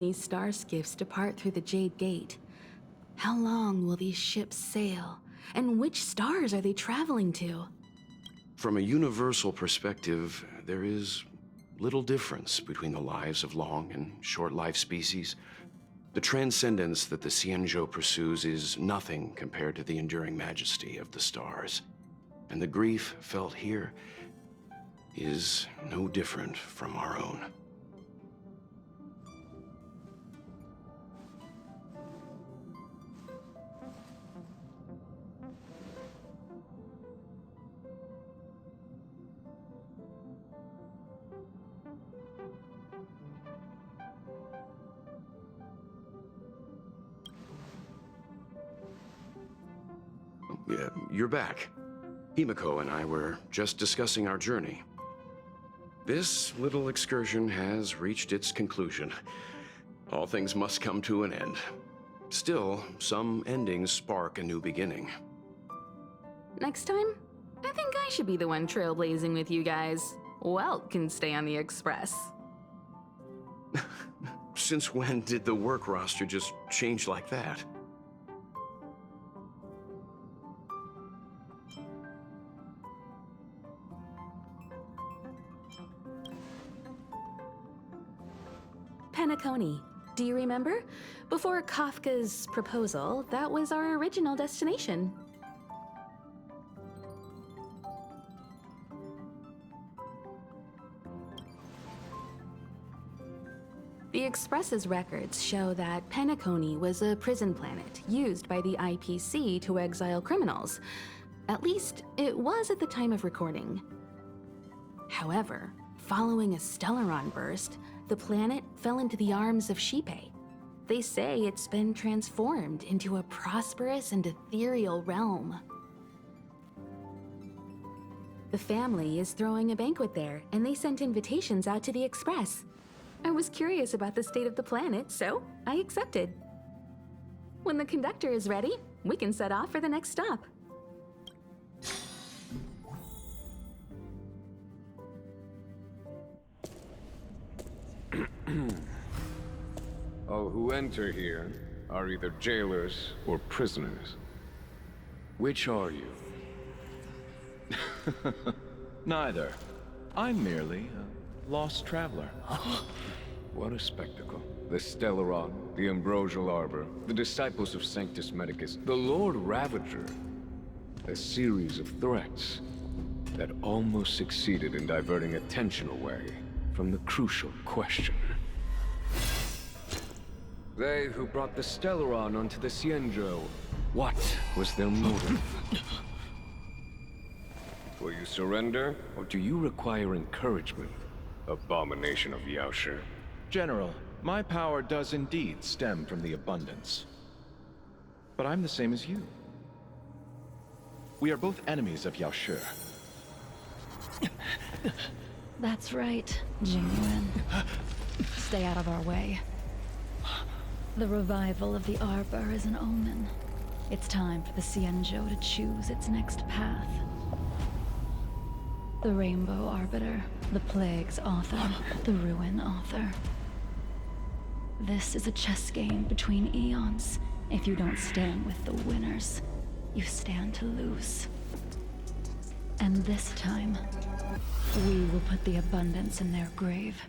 These star skiffs depart through the Jade Gate. How long will these ships sail? And which stars are they traveling to? From a universal perspective, there is little difference between the lives of long and short-lived species. The transcendence that the Xianzhou pursues is nothing compared to the enduring majesty of the stars. And the grief felt here is no different from our own. You're back. Himiko and I were just discussing our journey. This little excursion has reached its conclusion. All things must come to an end. Still, some endings spark a new beginning. Next time, I think I should be the one trailblazing with you guys. Welt can stay on the Express. Since when did the work roster just change like that? Penacony. Do you remember? Before Kafka's proposal, that was our original destination. The Express's records show that Penacony was a prison planet used by the IPC to exile criminals. At least, it was at the time of recording. However, following a Stellaron burst, the planet fell into the arms of Xipe. They say it's been transformed into a prosperous and ethereal realm. The family is throwing a banquet there, and they sent invitations out to the Express. I was curious about the state of the planet, so I accepted. When the conductor is ready, we can set off for the next stop. All who enter here are either jailers or prisoners. Which are you? Neither. I'm merely a lost traveler. What a spectacle. The Stellaron, the Ambrosial Arbor, the Disciples of Sanctus Medicus, the Lord Ravager. A series of threats that almost succeeded in diverting attention away from the crucial question. They who brought the Stellaron onto the Xianzhou, what was their motive? Will you surrender, or do you require encouragement? Abomination of Yaoshi. General, my power does indeed stem from the abundance. But I'm the same as you. We are both enemies of Yaoshi. That's right, Jingyuan. Stay out of our way. The revival of the Arbor is an omen. It's time for the Xianzhou to choose its next path. The Rainbow Arbiter, the Plague's author, the Ruin author. This is a chess game between eons. If you don't stand with the winners, you stand to lose. And this time, we will put the abundance in their grave.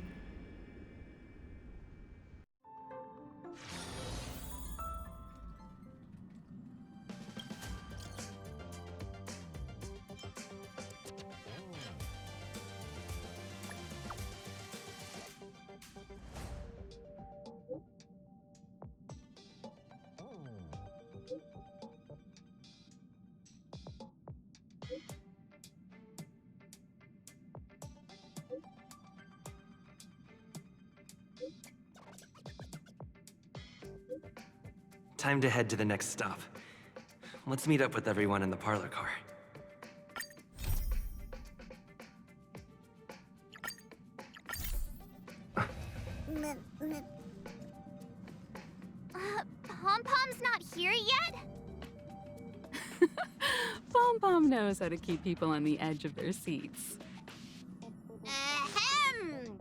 Time to head to the next stop. Let's meet up with everyone in the parlor car. Pom-Pom's not here yet? Pom-Pom knows how to keep people on the edge of their seats. Ahem!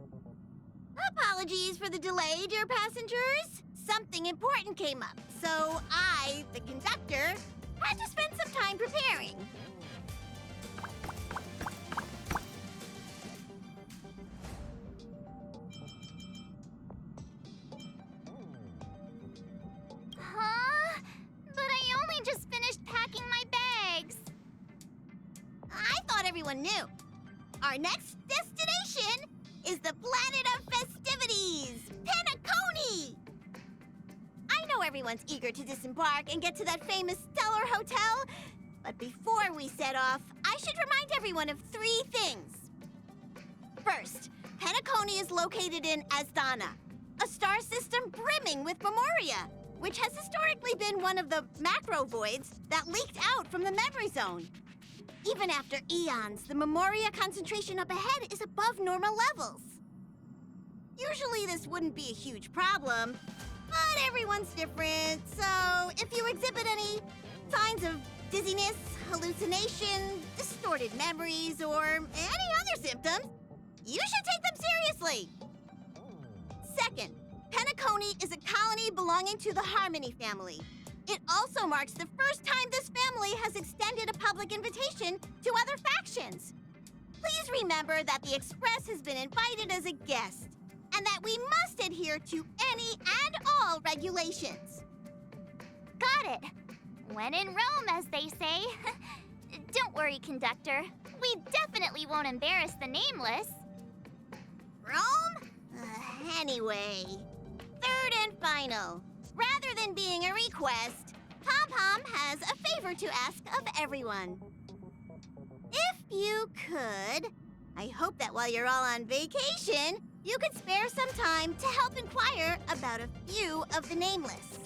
Apologies for the delay, Hey, dear passengers. Something important came up, so I, the conductor, had to spend some time preparing. Huh? But I only just finished packing my bags. I thought everyone knew. Our next destination is the planet of festivities, Penacony! I know everyone's eager to disembark and get to that famous Stellar Hotel, but before we set off, I should remind everyone of 3 things. First, Penacony is located in Asdana, a star system brimming with Memoria, which has historically been one of the macro voids that leaked out from the memory zone. Even after eons, the Memoria concentration up ahead is above normal levels. Usually this wouldn't be a huge problem, but everyone's different, so if you exhibit any signs of dizziness, hallucination, distorted memories, or any other symptoms, you should take them seriously. Second, Penacony is a colony belonging to the Harmony family. It also marks the first time this family has extended a public invitation to other factions. Please remember that the Express has been invited as a guest, and that we must adhere to any and all regulations. Got it. When in Rome, as they say. Don't worry, conductor. We definitely won't embarrass the nameless. Rome? Anyway, third and final. Rather than being a request, Pom-Pom has a favor to ask of everyone. If you could, I hope that while you're all on vacation, you could spare some time to help inquire about a few of the nameless.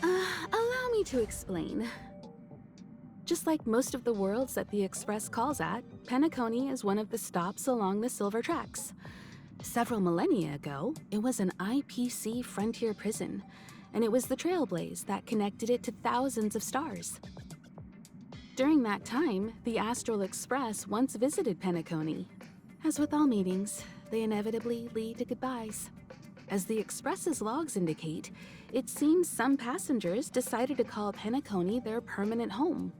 Allow me to explain. Just like most of the worlds that the Express calls at, Penacony is one of the stops along the Silver Tracks. Several millennia ago, it was an IPC frontier prison, and it was the Trailblaze that connected it to thousands of stars. During that time, the Astral Express once visited Penacony. As with all meetings, they inevitably lead to goodbyes. As the Express's logs indicate, it seems some passengers decided to call Penacony their permanent home.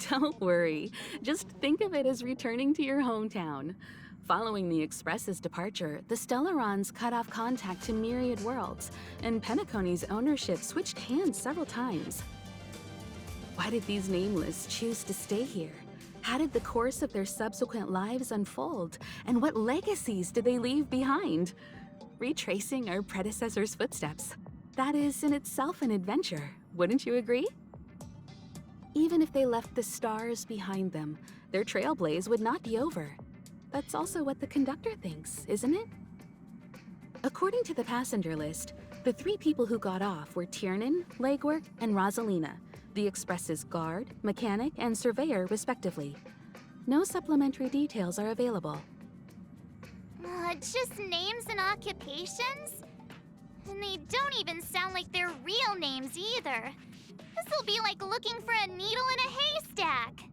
Don't worry, just think of it as returning to your hometown. Following the Express's departure, the Stellarons cut off contact to myriad worlds, and Penacony's ownership switched hands several times. Why did these nameless choose to stay here? How did the course of their subsequent lives unfold? And what legacies did they leave behind? Retracing our predecessors' footsteps. That is in itself an adventure, wouldn't you agree? Even if they left the stars behind them, their trailblaze would not be over. That's also what the conductor thinks, isn't it? According to the passenger list, the 3 people who got off were Tiernan, Legwork, and Rosalina, the Express's guard, mechanic, and surveyor, respectively. No supplementary details are available. Just names and occupations? And they don't even sound like their real names either. This'll be like looking for a needle in a haystack.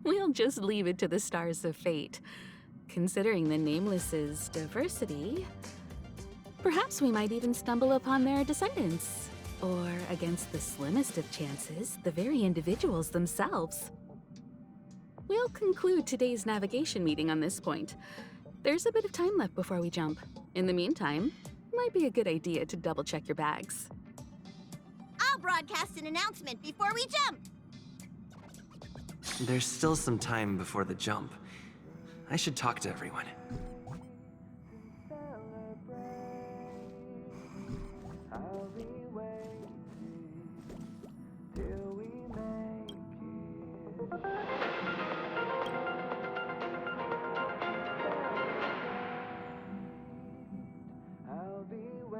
We'll just leave it to the stars of fate. Considering the Nameless's diversity, perhaps we might even stumble upon their descendants. Or, against the slimmest of chances, the very individuals themselves. We'll conclude today's navigation meeting on this point. There's a bit of time left before we jump. In the meantime, might be a good idea to double-check your bags. I'll broadcast an announcement before we jump. There's still some time before the jump. I should talk to everyone.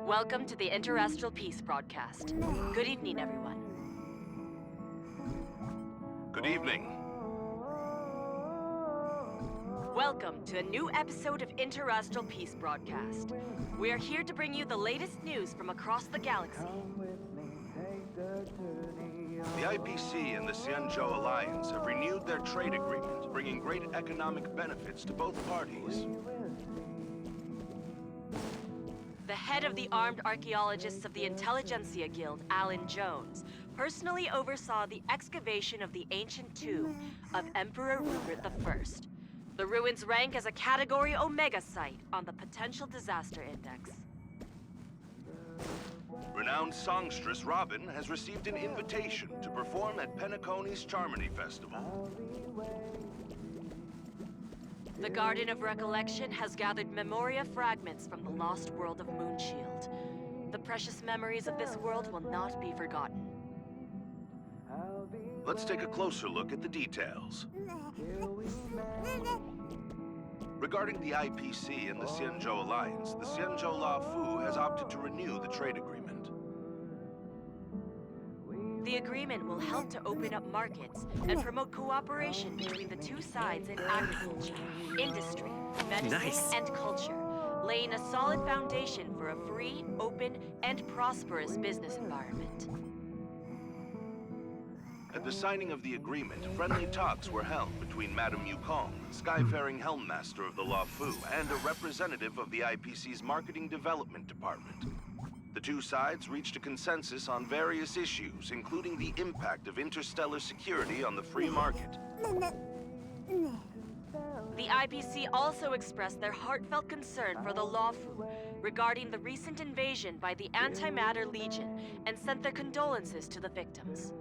Welcome to the Interastral Peace broadcast. Good evening, everyone. Good evening. Welcome to a new episode of Interastral Peace broadcast. We are here to bring you the latest news from across the galaxy. IPC and the Xianzhou Alliance have renewed their trade agreement, bringing great economic benefits to both parties. The head of the Armed Archaeologists of the Intelligentsia Guild, Alan Jones, personally oversaw the excavation of the ancient tomb of Emperor Rupert I. The ruins rank as a Category Omega site on the Potential Disaster Index. Renowned songstress Robin has received an invitation to perform at Penacony's Charmony Festival. The Garden of Recollection has gathered Memoria fragments from the lost world of Moonshield. The precious memories of this world will not be forgotten. Let's take a closer look at the details. Regarding the IPC and the Xianzhou Alliance, the Xianzhou La Fu has opted to renew the trade agreement. The agreement will help to open up markets and promote cooperation between the two sides in agriculture, industry, medicine, Nice. and culture, laying a solid foundation for a free, open, and prosperous business environment. At the signing of the agreement, friendly talks were held between Madame Yukong, Skyfaring Helmmaster of the La Fu, and a representative of the IPC's Marketing Development Department. The two sides reached a consensus on various issues, including the impact of interstellar security on the free market. The IPC also expressed their heartfelt concern for the Lawfu regarding the recent invasion by the Antimatter Legion and sent their condolences to the victims.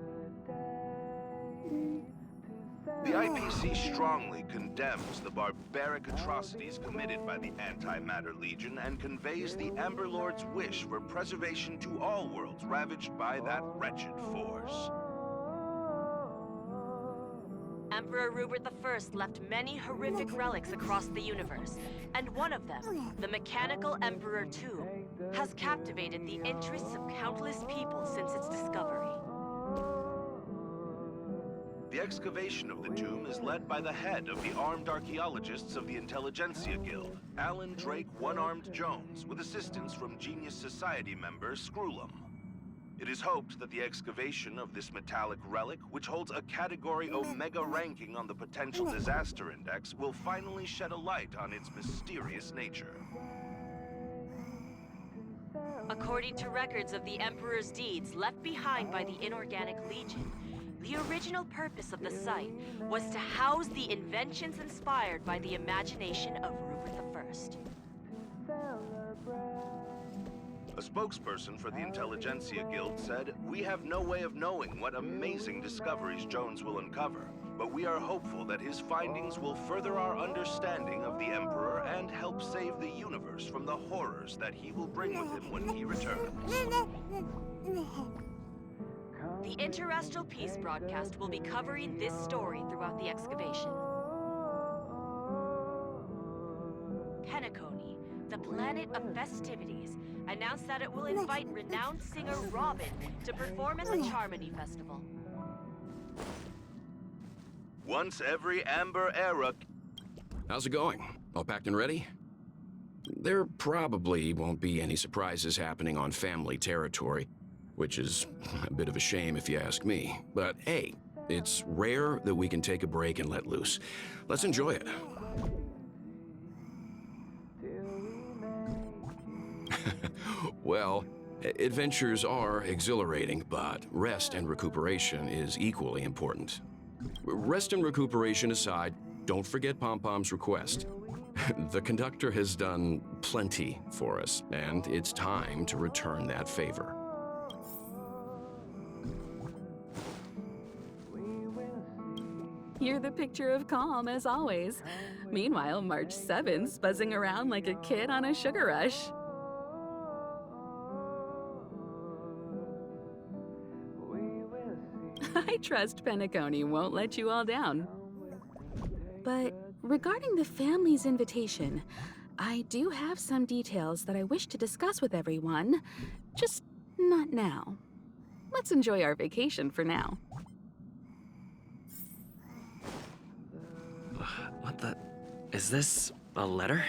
The IPC strongly condemns the barbaric atrocities committed by the Antimatter Legion and conveys the Amber Lord's wish for preservation to all worlds ravaged by that wretched force. Emperor Rupert I left many horrific relics across the universe, and one of them, the Mechanical Emperor Tomb, has captivated the interests of countless people since its discovery. The excavation of the tomb is led by the head of the Armed Archaeologists of the Intelligentsia Guild, Alan Drake One-Armed Jones, with assistance from Genius Society member Screwlum. It is hoped that the excavation of this metallic relic, which holds a Category Omega ranking on the Potential Disaster Index, will finally shed a light on its mysterious nature. According to records of the Emperor's deeds left behind by the Inorganic Legion, the original purpose of the site was to house the inventions inspired by the imagination of Rupert I. A spokesperson for the Intelligentsia Guild said, "We have no way of knowing what amazing discoveries Jones will uncover, but we are hopeful that his findings will further our understanding of the Emperor and help save the universe from the horrors that he will bring with him when he returns." The Interestral Peace broadcast will be covering this story throughout the excavation. Penacony, the planet of festivities, announced that it will invite renowned singer Robin to perform at the Charmony Festival. Once every Amber era... How's it going? All packed and ready? There probably won't be any surprises happening on family territory, which is a bit of a shame if you ask me. But hey, it's rare that we can take a break and let loose. Let's enjoy it. Well, adventures are exhilarating, but rest and recuperation is equally important. Rest and recuperation aside, don't forget Pom-Pom's request. The conductor has done plenty for us, and it's time to return that favor. You're the picture of calm, as always. Meanwhile, March 7th's buzzing around like a kid on a sugar rush. I trust Penacony won't let you all down. But regarding the family's invitation, I do have some details that I wish to discuss with everyone, just not now. Let's enjoy our vacation for now. What the? Is this a letter?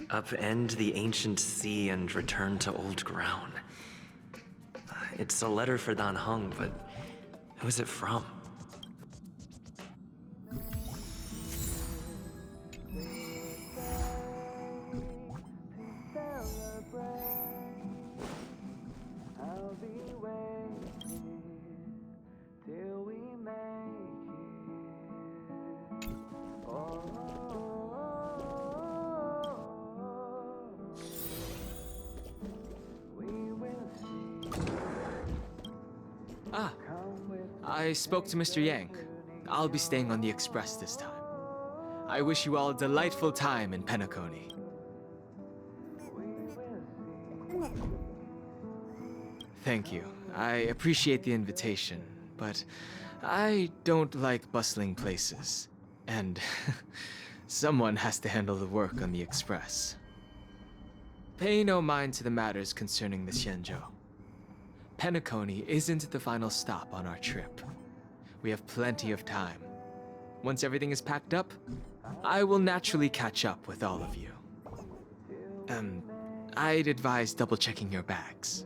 Upend the ancient sea and return to old ground. It's a letter for Dan Heng, but who is it from? Ah, I spoke to Mr. Yang. I'll be staying on the express this time. I wish you all a delightful time in Penacony. Thank you. I appreciate the invitation, but I don't like bustling places. And someone has to handle the work on the express. Pay no mind to the matters concerning the Xianzhou. Penacony isn't the final stop on our trip. We have plenty of time. Once everything is packed up, I will naturally catch up with all of you. I'd advise double-checking your bags.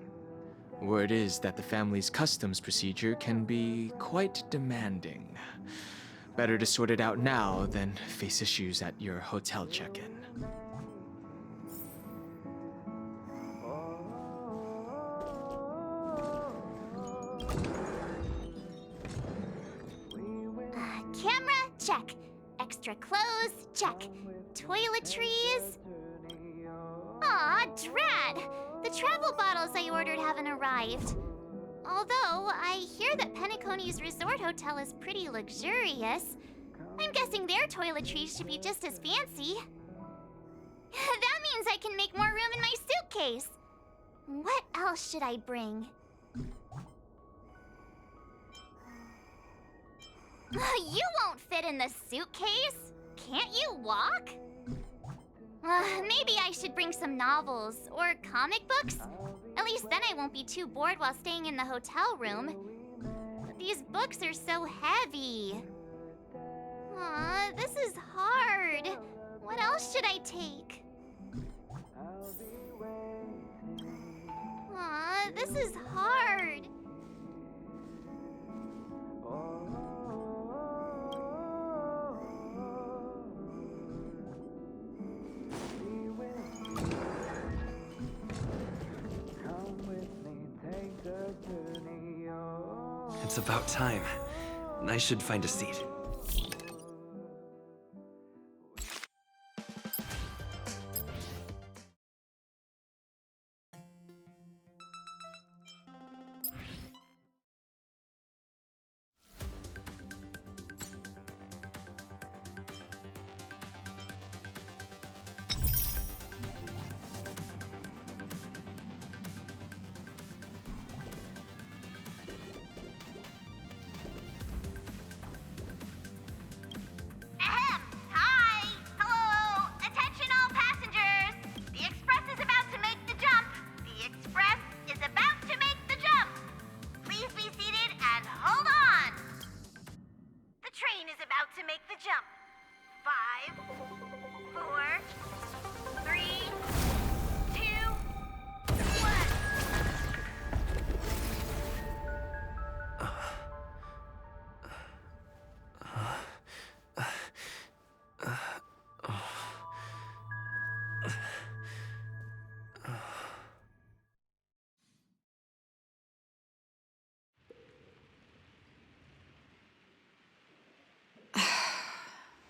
Word is that the family's customs procedure can be quite demanding. Better to sort it out now than face issues at your hotel check-in. Camera, check. Extra clothes, check. Toiletries. Aw, drat! The travel bottles I ordered haven't arrived. Although, I hear that Penacony's resort hotel is pretty luxurious. I'm guessing their toiletries should be just as fancy. That means I can make more room in my suitcase. What else should I bring? You won't fit in the suitcase. Can't you walk? Maybe I should bring some novels or comic books. At least then I won't be too bored while staying in the hotel room. But these books are so heavy. Aw, this is hard. What else should I take? Aw, this is hard. It's about time. I should find a seat.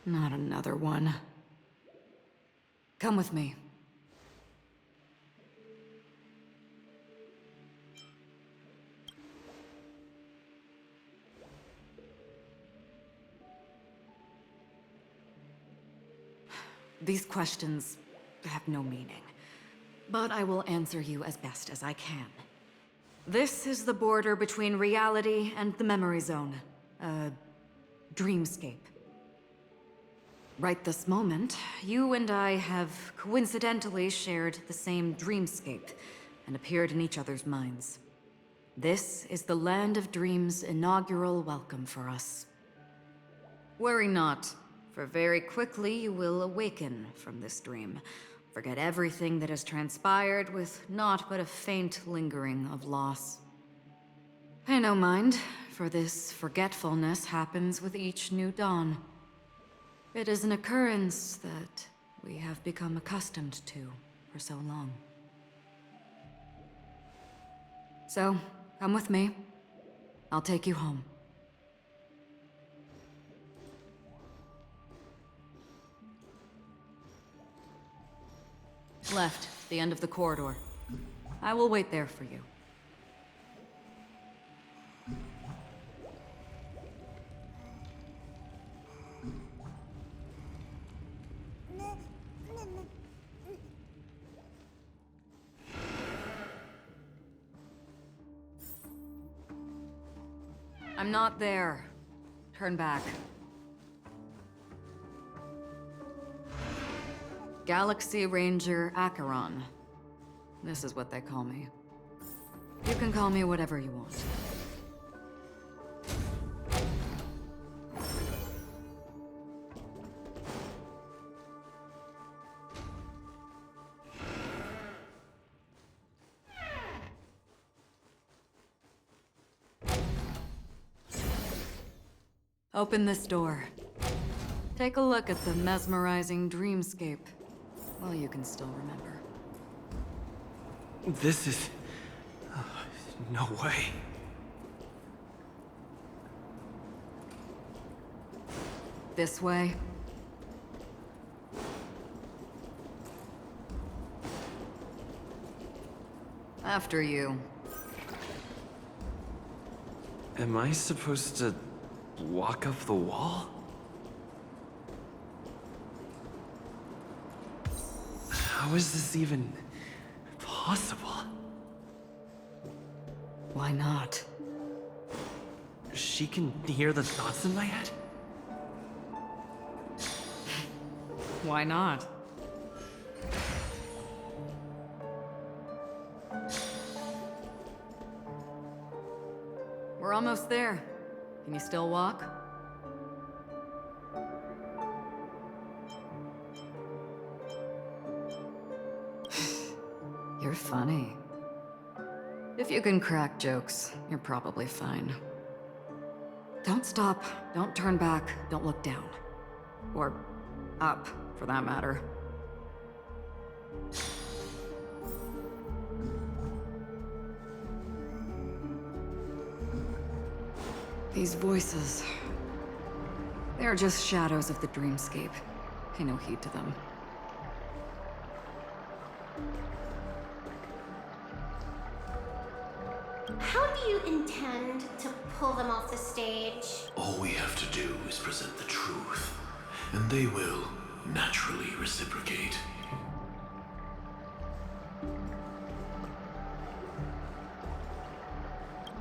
Not another one. Come with me. These questions have no meaning, but I will answer you as best as I can. This is the border between reality and the memory zone, a dreamscape. right this moment, you and I have coincidentally shared the same dreamscape and appeared in each other's minds. This is the Land of Dreams' inaugural welcome for us. Worry not, for very quickly you will awaken from this dream. Forget everything that has transpired with naught but a faint lingering of loss. Pay no mind, for this forgetfulness happens with each new dawn. It is an occurrence that we have become accustomed to for so long. So, come with me. I'll take you home. Left, the end of the corridor. I will wait there for you. I'm not there. Turn back. Galaxy Ranger Acheron. This is what they call me. You can call me whatever you want. Open this door. Take a look at the mesmerizing dreamscape. Well, you can still remember. This is... no way. This way. After you. Am I supposed to walk up the wall? How is this even possible? Why not? She can hear the thoughts in my head? Why not? We're almost there. Can you still walk? You're funny. If you can crack jokes, you're probably fine. Don't stop, don't turn back, don't look down. Or up, for that matter. These voices... they're just shadows of the dreamscape. Pay no heed to them. How do you intend to pull them off the stage? All we have to do is present the truth, and they will naturally reciprocate.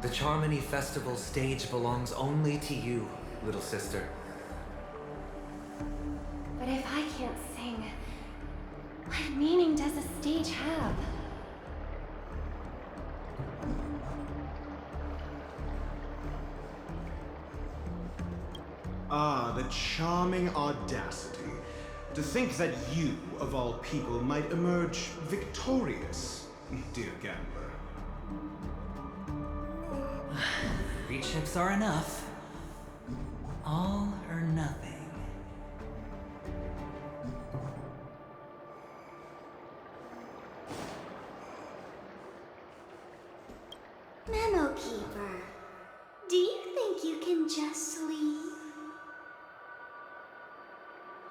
The Charmony Festival stage belongs only to you, little sister. But if I can't sing, what meaning does a stage have? Ah, the charming audacity. To think that you, of all people, might emerge victorious, dear gambler. 3 chips are enough. All or nothing. Memo Keeper, do you think you can just leave?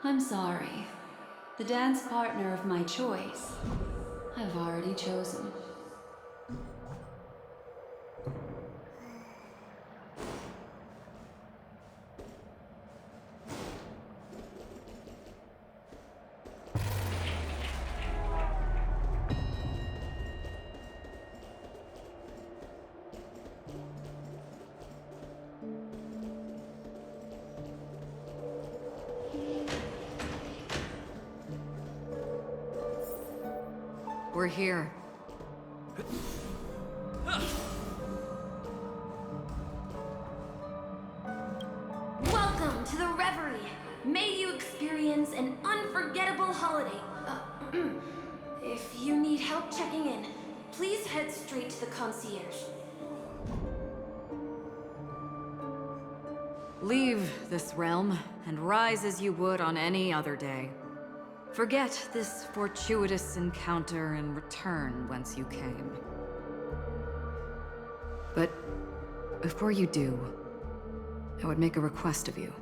I'm sorry. The dance partner of my choice, I've already chosen. we're here. Welcome to the Reverie. May you experience an unforgettable holiday. If you need help checking in, please head straight to the concierge. Leave this realm, and rise as you would on any other day. Forget this fortuitous encounter and return whence you came. But before you do, I would make a request of you.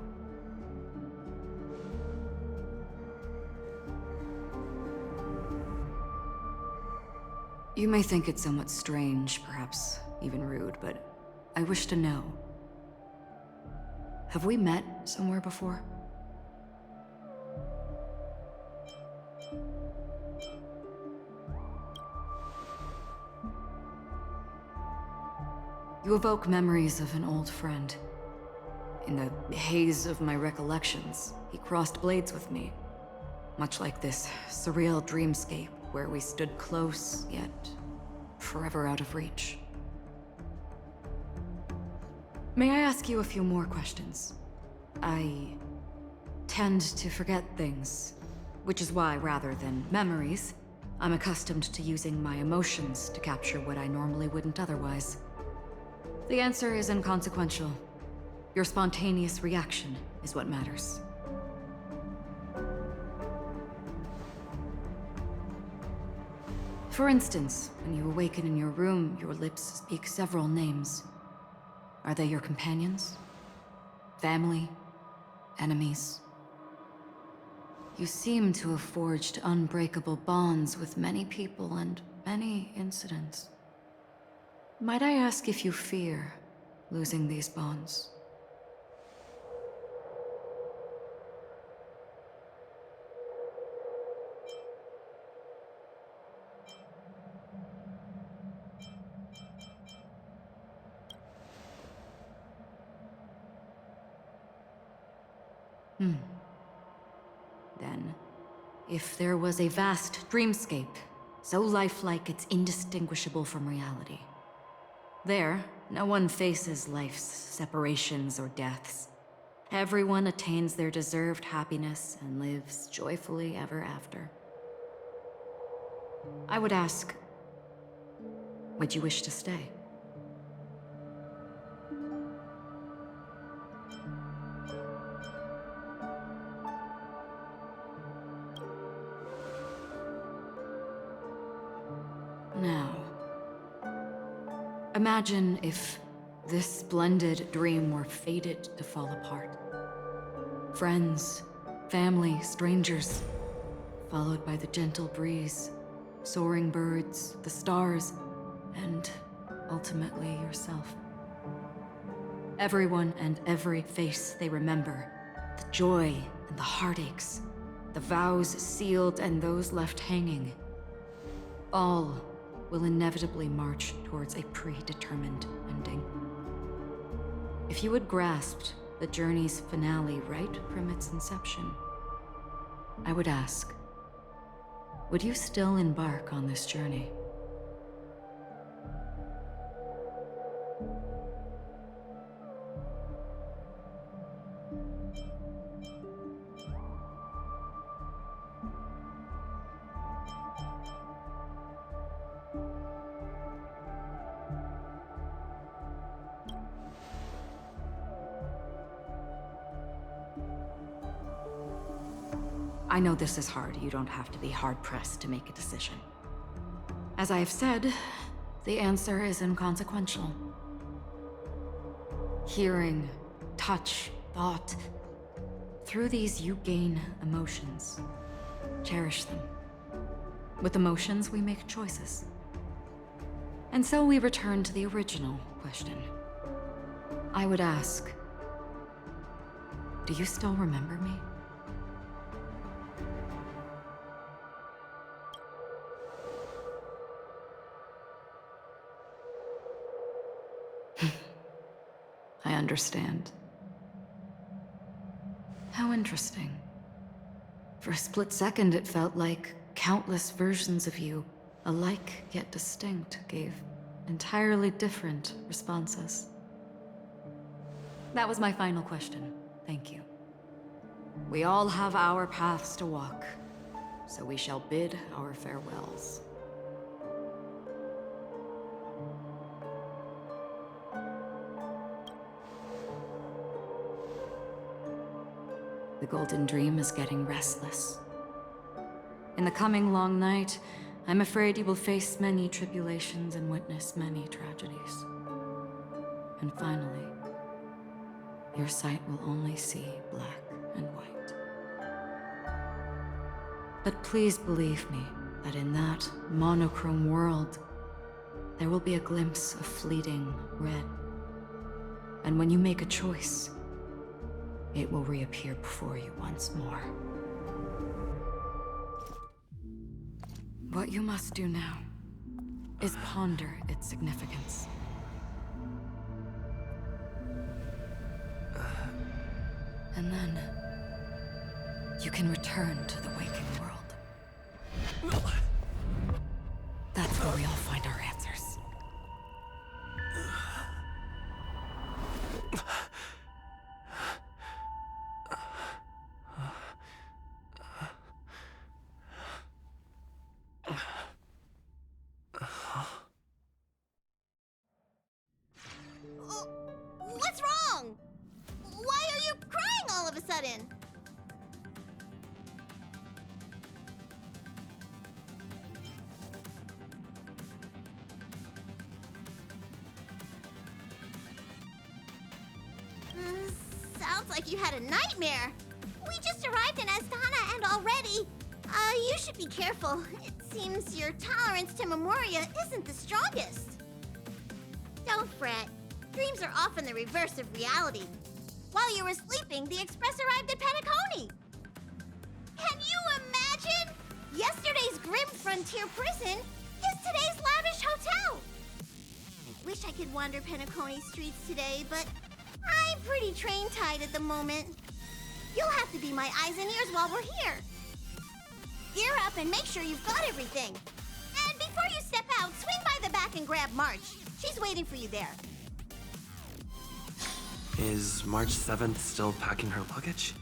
You may think it somewhat strange, perhaps even rude, but I wish to know. Have we met somewhere before? You evoke memories of an old friend. In the haze of my recollections, he crossed blades with me. Much like this surreal dreamscape where we stood close, yet forever out of reach. May I ask you a few more questions? I tend to forget things, which is why, rather than memories, I'm accustomed to using my emotions to capture what I normally wouldn't otherwise. The answer is inconsequential. Your spontaneous reaction is what matters. For instance, when you awaken in your room, your lips speak several names. Are they your companions? Family? Enemies? You seem to have forged unbreakable bonds with many people and many incidents. Might I ask if you fear losing these bonds? Then, if there was a vast dreamscape, so lifelike it's indistinguishable from reality. There, no one faces life's separations or deaths. Everyone attains their deserved happiness and lives joyfully ever after. I would ask, would you wish to stay? Now, imagine if this splendid dream were fated to fall apart. Friends, family, strangers, followed by the gentle breeze, soaring birds, the stars, and ultimately yourself. Everyone and every face they remember, the joy and the heartaches, the vows sealed and those left hanging, all will inevitably march towards a predetermined ending. If you had grasped the journey's finale right from its inception, I would ask, would you still embark on this journey? I know this is hard. You don't have to be hard-pressed to make a decision. As I have said, the answer is inconsequential. Hearing, touch, thought. Through these, you gain emotions. Cherish them. With emotions, we make choices. And so we return to the original question. I would ask, do you still remember me? I understand. How interesting. For a split second, it felt like countless versions of you alike yet distinct, gave entirely different responses. That was my final question. Thank you. We all have our paths to walk, so we shall bid our farewells. The Golden Dream is getting restless. In the coming long night, I'm afraid you will face many tribulations and witness many tragedies. And finally, your sight will only see black and white. But please believe me that in that monochrome world, there will be a glimpse of fleeting red. And when you make a choice, it will reappear before you once more. What you must do now is ponder its significance. And then you can return to the waking world. That's where we all find our answers. What's wrong? Why are you crying all of a sudden? Sounds like you had a nightmare. We just arrived in Astana and already... you should be careful. It seems your tolerance to Memoria isn't the strongest. Don't fret. Dreams are often the reverse of reality. While you were sleeping, the Express arrived at Penacony. Can you imagine? Yesterday's grim frontier prison is today's lavish hotel. I wish I could wander Penacony streets today, but I'm pretty train-tied at the moment. You'll have to be my eyes and ears while we're here. Gear up and make sure you've got everything. And before you step out, swing by the back and grab March. She's waiting for you there. Is March 7th still packing her luggage?